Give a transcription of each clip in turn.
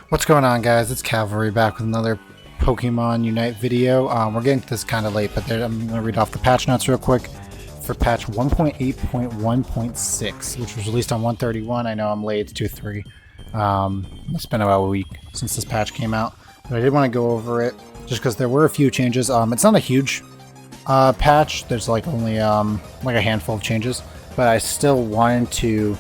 What's going on, guys? It's Cavalry back with another Pokemon Unite video. We're getting to this kind of late, but I'm going to read off the patch notes real quick for patch 1.8.1.6, which was released on 131. I know I'm late, it's 2-3. It's been about a week since this patch came out, but I did want to go over it just because there were a few changes. It's not a huge patch. There's like only like a handful of changes, but I still wanted to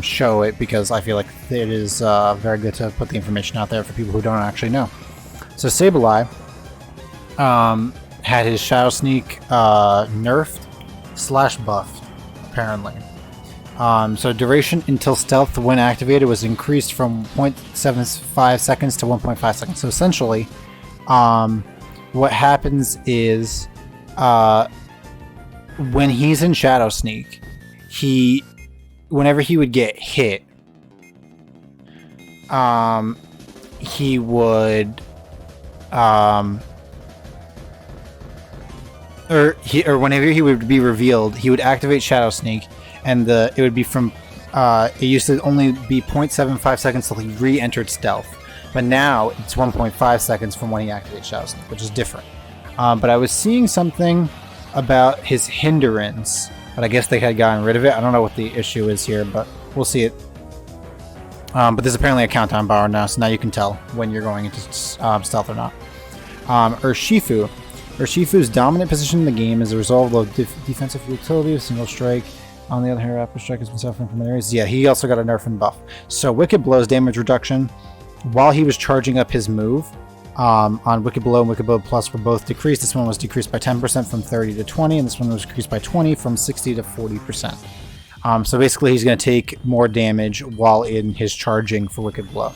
show it because I feel like it is very good to put the information out there for people who don't actually know. So Sableye had his Shadow Sneak nerfed / buffed, apparently. So duration until stealth when activated was increased from 0.75 seconds to 1.5 seconds. So essentially, what happens is when he's in Shadow Sneak, whenever he would get hit, he would, or whenever he would be revealed, he would activate Shadow Sneak, and it would be from, it used to only be 0.75 seconds till he re-entered stealth, but now it's 1.5 seconds from when he activates Shadow Sneak, which is different. But I was seeing something about his hindrance, but I guess they had gotten rid of it. I don't know what the issue is here, but we'll see it. But there's apparently a countdown bar now, so now you can tell when you're going into stealth or not. Ushirfu. Urshifu's dominant position in the game is a result of defensive utility of single strike. On the other hand, Rapid Strike has been suffering from areas. Yeah, he also got a nerf and buff. So Wicked Blow's damage reduction, while he was charging up his move, on Wicked Blow and Wicked Blow Plus were both decreased. This one was decreased by 10% from 30 to 20, and this one was decreased by 20 from 60 to 40%. So basically, he's going to take more damage while in his charging for Wicked Blow.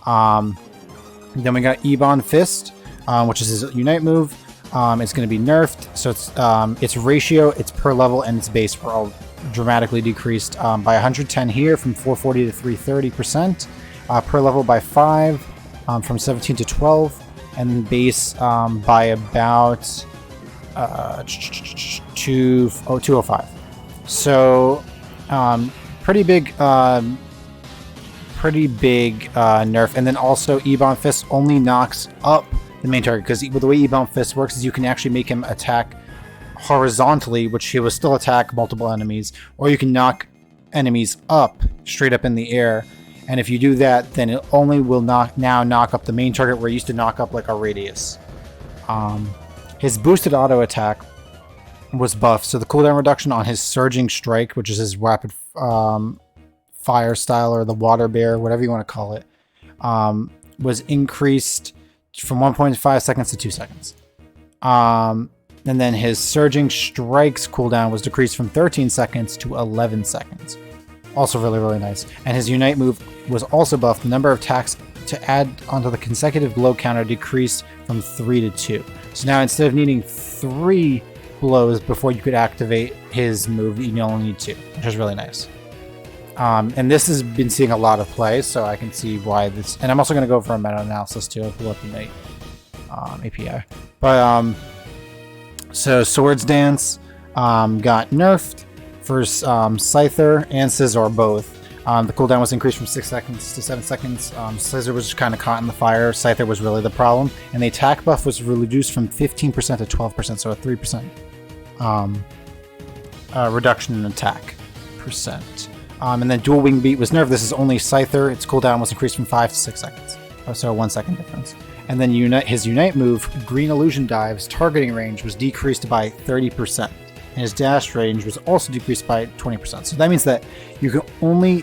Then we got Ebon Fist, which is his Unite move. It's going to be nerfed, so its ratio, its per level, and its base were all dramatically decreased by 110 here from 440 to 330%, per level by 5. From 17 to 12, and base by about 205. So pretty big nerf. And then also Ebon Fist only knocks up the main target, because the way Ebon Fist works is you can actually make him attack horizontally, which he will still attack multiple enemies, or you can knock enemies up straight up in the air. And if you do that, then it only will now knock up the main target, where it used to knock up like a radius. His boosted auto attack was buffed, so the cooldown reduction on his Surging Strike, which is his rapid fire style, or the water bear, whatever you want to call it, was increased from 1.5 seconds to 2 seconds. And then his Surging Strike's cooldown was decreased from 13 seconds to 11 seconds. Also really, really nice. And his Unite move was also buffed. The number of attacks to add onto the consecutive blow counter decreased from 3 to 2. So now instead of needing 3 blows before you could activate his move, you only need 2, which is really nice. And this has been seeing a lot of play, so I can see why this... And I'm also going to go for a meta-analysis too, if we let the Unite API. But, so Swords Dance got nerfed for Scyther and Scizor both. The cooldown was increased from 6 seconds to 7 seconds. Scizor was just kind of caught in the fire. Scyther was really the problem. And the attack buff was reduced from 15% to 12%, so a 3% reduction in attack percent. And then Dual Wing Beat was nerfed. This is only Scyther. Its cooldown was increased from 5 to 6 seconds. So a 1 second difference. And then his Unite move, Green Illusion Dive's targeting range was decreased by 30%. And his dash range was also decreased by 20%. So that means that you can only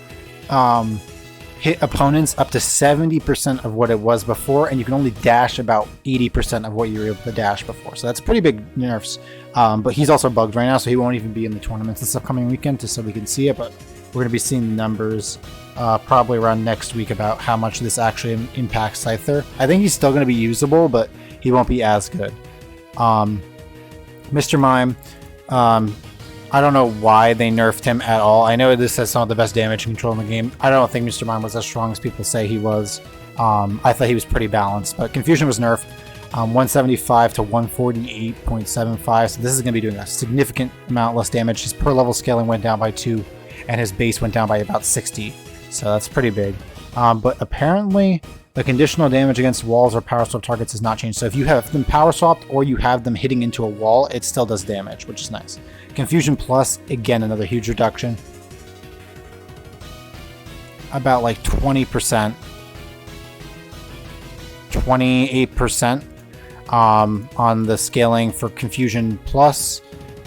hit opponents up to 70% of what it was before, and you can only dash about 80% of what you were able to dash before. So that's pretty big nerfs. But he's also bugged right now, so he won't even be in the tournaments this upcoming weekend, just so we can see it. But we're going to be seeing the numbers probably around next week about how much this actually impacts Scyther. I think he's still going to be usable, but he won't be as good. Mr. Mime... I don't know why they nerfed him at all. I know this has some of the best damage control in the game. I don't think Mr. Mime was as strong as people say he was. I thought he was pretty balanced, but Confusion was nerfed. 175 to 148.75, so this is going to be doing a significant amount less damage. His per level scaling went down by 2, and his base went down by about 60, so that's pretty big. But apparently the conditional damage against walls or power swap targets has not changed. So if you have them power swapped or you have them hitting into a wall, it still does damage, which is nice. Confusion Plus, again, another huge reduction. About like 20%, 28% on the scaling for Confusion Plus.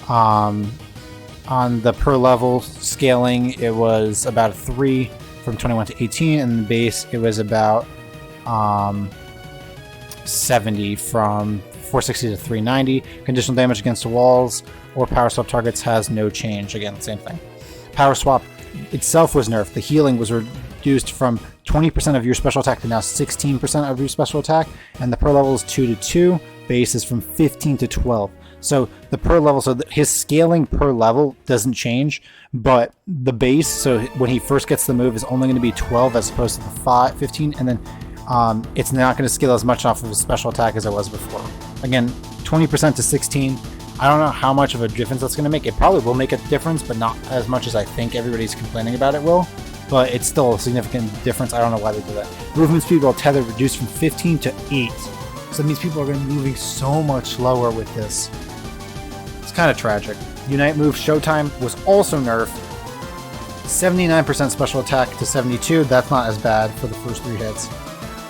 On the per level scaling, it was about a 3 from 21 to 18, and the base it was about 70 from 460 to 390. Conditional damage against the walls or power swap targets has no change. Again, same thing. Power swap itself was nerfed. The healing was reduced from 20% of your special attack to now 16% of your special attack, and the per level is 2 to 2. Base is from 15 to 12. So the per level, so his scaling per level doesn't change, but the base, so when he first gets the move, is only going to be 12 as opposed to the 15, and then it's not going to scale as much off of his special attack as it was before. Again, 20% to 16. I don't know how much of a difference that's going to make. It probably will make a difference, but not as much as I think everybody's complaining about it will. But it's still a significant difference. I don't know why they do that. Movement speed while tethered reduced from 15 to 8. So that means people are going to be moving so much slower with this. It's kind of tragic. Unite move showtime was also nerfed. 79% special attack to 72. That's not as bad for the first 3 hits.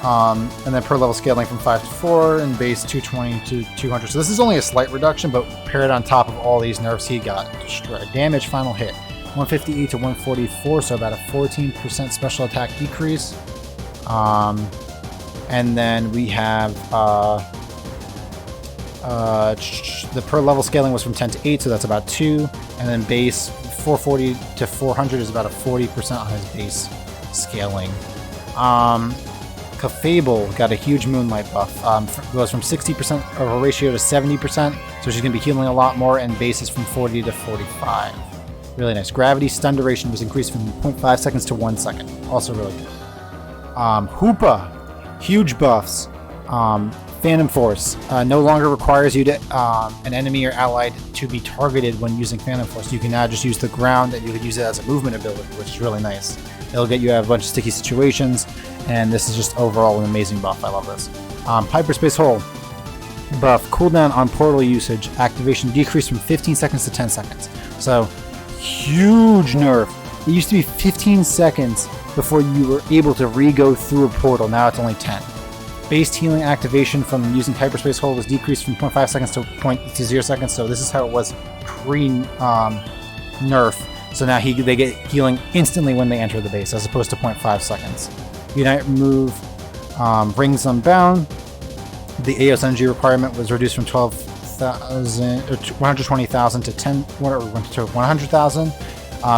And then per level scaling from 5 to 4 and base 220 to 200. So this is only a slight reduction, but paired on top of all these nerfs, he got destroyed. Damage final hit 158 to 144, so about a 14% special attack decrease. And then we have the per level scaling was from 10 to 8, so that's about 2. And then base 440 to 400 is about a 40% on his base scaling. Cafable got a huge Moonlight buff. Goes from 60% of a ratio to 70%, so she's going to be healing a lot more, and base is from 40 to 45. Really nice. Gravity stun duration was increased from 0.5 seconds to 1 second. Also really good. Hoopa, huge buffs. Phantom Force no longer requires you to an enemy or allied to be targeted when using Phantom Force. You can now just use the ground, and you could use it as a movement ability, which is really nice. It'll get you out of a bunch of sticky situations, and this is just overall an amazing buff. I love this. Hyperspace Hole buff. Cooldown on portal usage. Activation decreased from 15 seconds to 10 seconds. So, huge nerf. It used to be 15 seconds before you were able to re-go through a portal. Now it's only 10. Based healing activation from using Hyperspace Hole was decreased from 0.5 seconds to 0 seconds. So this is how it was pre-nerf. So now they get healing instantly when they enter the base, as opposed to 0.5 seconds. Unite move, Rings Unbound. The AOS energy requirement was reduced from 120,000 to 100,000.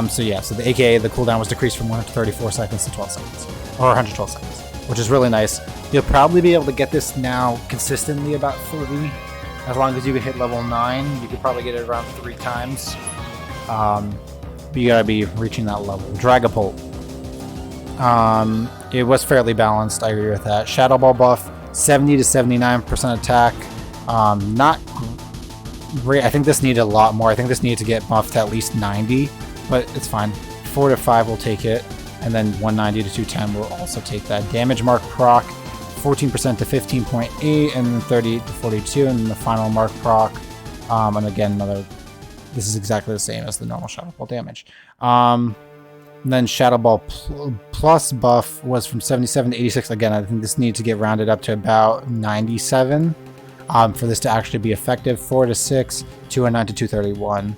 So yeah, so the AKA, the cooldown was decreased from 134 seconds to 12 seconds, or 112 seconds, which is really nice. You'll probably be able to get this now consistently about 3, as long as you can hit level 9. You could probably get it around 3 times. But you gotta be reaching that level. Dragapult. It was fairly balanced, I agree with that. Shadow Ball buff, 70 to 79% attack. Not great. I think this needed a lot more. I think this needed to get buffed to at least 90, but it's fine. 4 to 5 will take it, and then 190 to 210 will also take that. Damage mark proc, 14% to 15.8, and then 30 to 42, and then the final mark proc. And again, this is exactly the same as the normal Shadow Ball damage. And then Shadow Ball plus buff was from 77 to 86. Again, I think this needs to get rounded up to about 97 for this to actually be effective. 4 to 6, 209 to 231.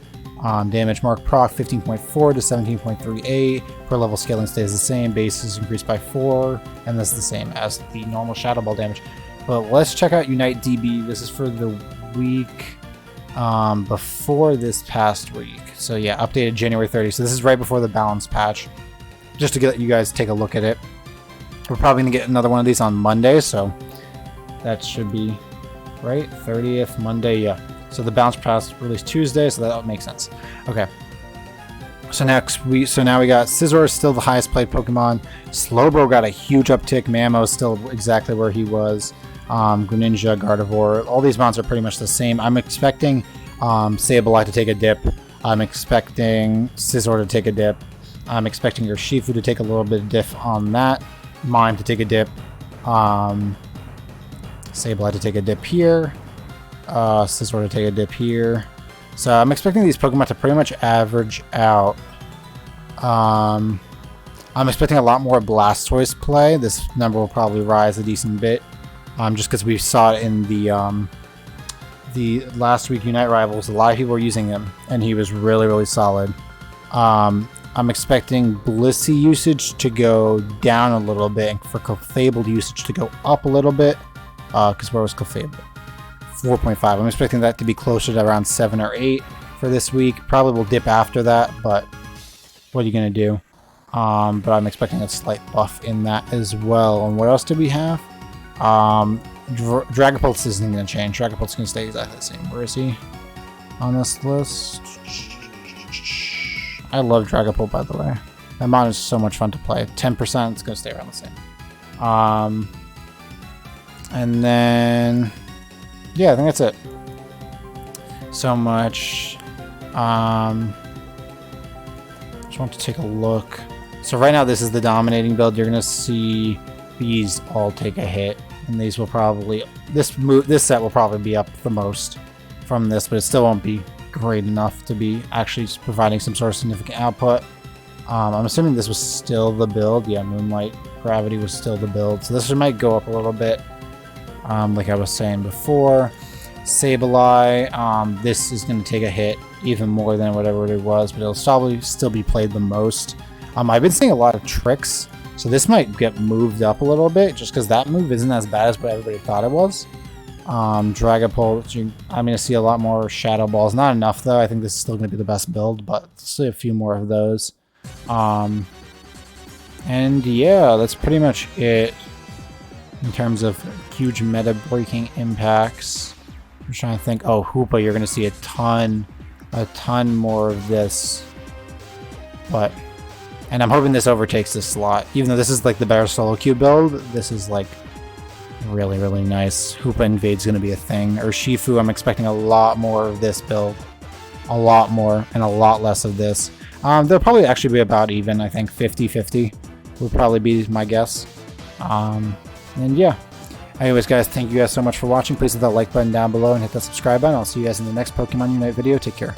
Damage mark proc 15.4 to 17.38. Per level scaling stays the same. Base is increased by 4, and this is the same as the normal Shadow Ball damage. But let's check out Unite DB. This is for the week before this past week. So yeah, updated January 30. So this is right before the balance patch. Just to get you guys take a look at it. We're probably gonna get another one of these on Monday, so that should be right. 30th Monday, yeah. So the balance pass released Tuesday, so that makes sense. Okay. So now we got Scizor is still the highest played Pokemon. Slowbro got a huge uptick. Mamo is still exactly where he was. Greninja, Gardevoir, all these mounts are pretty much the same. I'm expecting Sableye to take a dip. I'm expecting Scizor to take a dip. I'm expecting Ushirfu to take a little bit of dip on that. Mime to take a dip. Sableye to take a dip here. Scizor to take a dip here. So I'm expecting these Pokemon to pretty much average out. I'm expecting a lot more Blastoise play. This number will probably rise a decent bit. Just because we saw it in the last week Unite Rivals, a lot of people were using him, and he was really, really solid. I'm expecting Blissey usage to go down a little bit, and for Clefable usage to go up a little bit. Because where was Clefable? 4.5. I'm expecting that to be closer to around 7 or 8 for this week. Probably will dip after that, but what are you going to do? But I'm expecting a slight buff in that as well. And what else do we have? Dragapult isn't going to change. Dragapult's going to stay exactly the same. Where is he on this list? I love Dragapult, by the way. That mod is so much fun to play. 10%, it's going to stay around the same. And then, yeah, I think that's it. So much. Just want to take a look. So right now, this is the dominating build. You're going to see these all take a hit. And these will probably, this set will probably be up the most from this, but it still won't be great enough to be actually providing some sort of significant output. I'm assuming this was still the build. Yeah, Moonlight Gravity was still the build. So this might go up a little bit, like I was saying before. Sableye, this is going to take a hit even more than whatever it was, but it'll probably still be played the most. I've been seeing a lot of tricks, so this might get moved up a little bit, just because that move isn't as bad as what everybody thought it was. Dragapult, I'm going to see a lot more Shadow Balls. Not enough, though. I think this is still going to be the best build, but see a few more of those. And yeah, that's pretty much it in terms of huge meta-breaking impacts. I'm trying to think. Oh, Hoopa, you're going to see a ton more of this. And I'm hoping this overtakes this slot. Even though this is like the better solo queue build, this is like really, really nice. Hoopa Invade's going to be a thing. Ushirfu, I'm expecting a lot more of this build. A lot more, and a lot less of this. They'll probably actually be about even, I think 50-50 would probably be my guess. And yeah. Anyways, guys, thank you guys so much for watching. Please hit that like button down below and hit that subscribe button. I'll see you guys in the next Pokemon Unite video. Take care.